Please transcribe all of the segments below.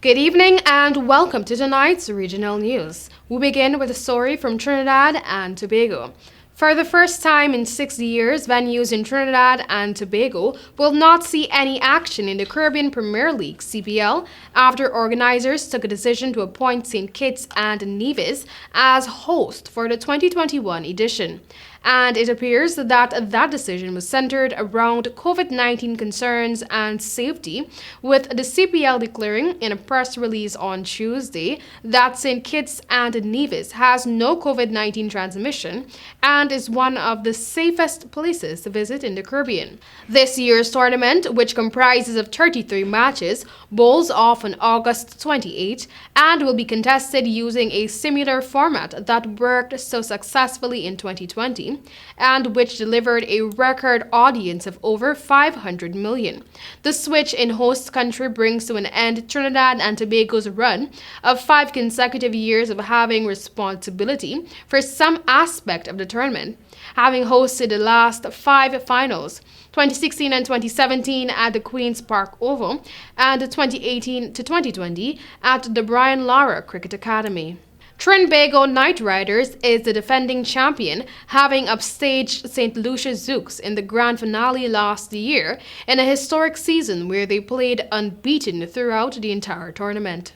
Good evening and welcome to tonight's regional news. We begin with a story from Trinidad and Tobago. For the first time in 60 years, venues in Trinidad and Tobago will not see any action in the Caribbean Premier League (CPL) after organizers took a decision to appoint St. Kitts and Nevis as host for the 2021 edition. And it appears that decision was centered around COVID-19 concerns and safety, with the CPL declaring in a press release on Tuesday that St. Kitts and Nevis has no COVID-19 transmission and is one of the safest places to visit in the Caribbean. This year's tournament, which comprises of 33 matches, bowls off on August 28 and will be contested using a similar format that worked so successfully in 2020 and which delivered a record audience of over 500 million. The switch in host country brings to an end Trinidad and Tobago's run of 5 consecutive years of having responsibility for some aspect of the tournament, having hosted the last 5 finals, 2016 and 2017 at the Queen's Park Oval and 2018 to 2020 at the Brian Lara Cricket Academy. Trinbago Knight Riders is the defending champion, having upstaged St. Lucia Zouks in the grand finale last year in a historic season where they played unbeaten throughout the entire tournament.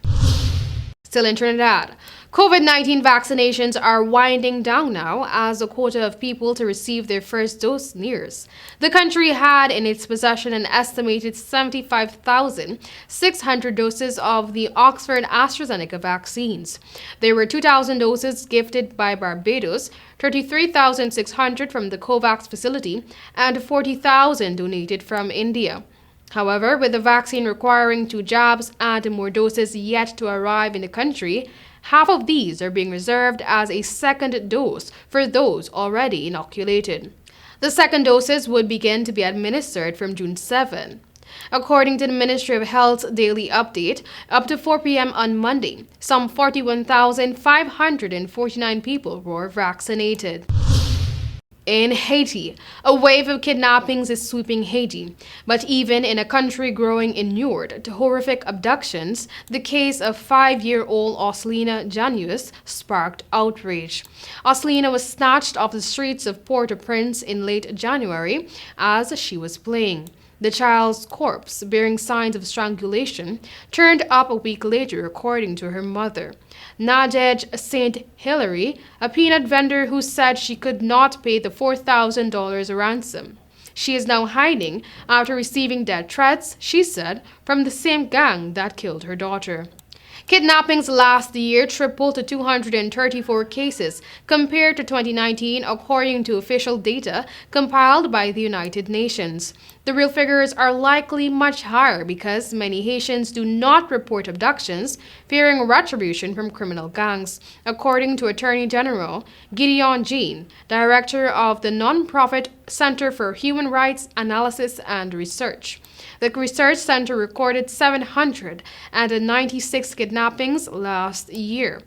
Still in Trinidad, COVID-19 vaccinations are winding down now as a quota of people to receive their first dose nears. The country had in its possession an estimated 75,600 doses of the Oxford AstraZeneca vaccines. There were 2,000 doses gifted by Barbados, 33,600 from the COVAX facility, and 40,000 donated from India. However, with the vaccine requiring 2 jabs and more doses yet to arrive in the country, half of these are being reserved as a second dose for those already inoculated. The second doses would begin to be administered from June 7. According to the Ministry of Health's daily update, up to 4 p.m. on Monday, some 41,549 people were vaccinated. In Haiti, a wave of kidnappings is sweeping Haiti, but even in a country growing inured to horrific abductions, the case of 5-year-old Oslina Januus sparked outrage. Oslina was snatched off the streets of Port-au-Prince in late January as she was playing. The child's corpse, bearing signs of strangulation, turned up a week later, according to her mother. Nadej St. Hilary, a peanut vendor who said she could not pay the $4,000 ransom. She is now hiding after receiving death threats, she said, from the same gang that killed her daughter. Kidnappings last year tripled to 234 cases compared to 2019, according to official data compiled by the United Nations. The real figures are likely much higher because many Haitians do not report abductions, fearing retribution from criminal gangs, according to Attorney General Gideon Jean, director of the nonprofit Center for Human Rights Analysis and Research. The research center recorded 796 kidnappings last year.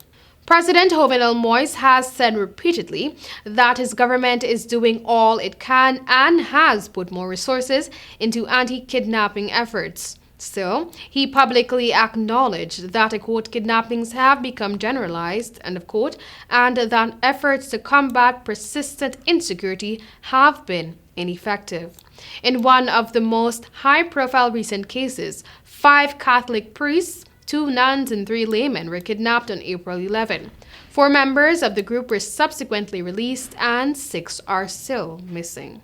President Jovenel Moïse has said repeatedly that his government is doing all it can and has put more resources into anti-kidnapping efforts. Still, he publicly acknowledged that, quote, kidnappings have become generalized, end of quote, and that efforts to combat persistent insecurity have been ineffective. In one of the most high-profile recent cases, 5 Catholic priests, 2 nuns and 3 laymen were kidnapped on April 11. 4 members of the group were subsequently released and 6 are still missing.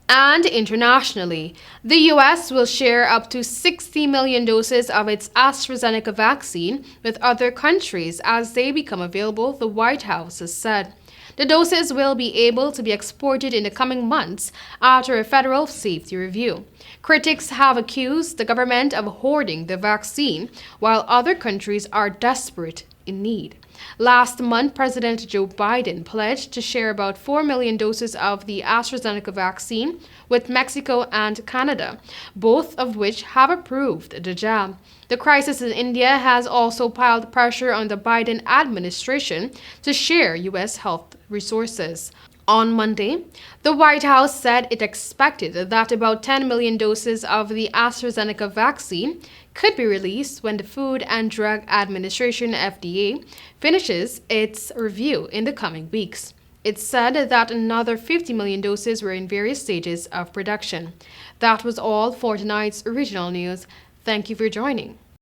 And internationally, the U.S. will share up to 60 million doses of its AstraZeneca vaccine with other countries as they become available, the White House has said. The doses will be able to be exported in the coming months after a federal safety review. Critics have accused the government of hoarding the vaccine, while other countries are desperate in need. Last month, President Joe Biden pledged to share about 4 million doses of the AstraZeneca vaccine with Mexico and Canada, both of which have approved the jab. The crisis in India has also piled pressure on the Biden administration to share U.S. health resources. On Monday, the White House said it expected that about 10 million doses of the AstraZeneca vaccine could be released when the Food and Drug Administration (FDA) finishes its review in the coming weeks. It said that another 50 million doses were in various stages of production. That was all for tonight's regional news. Thank you for joining.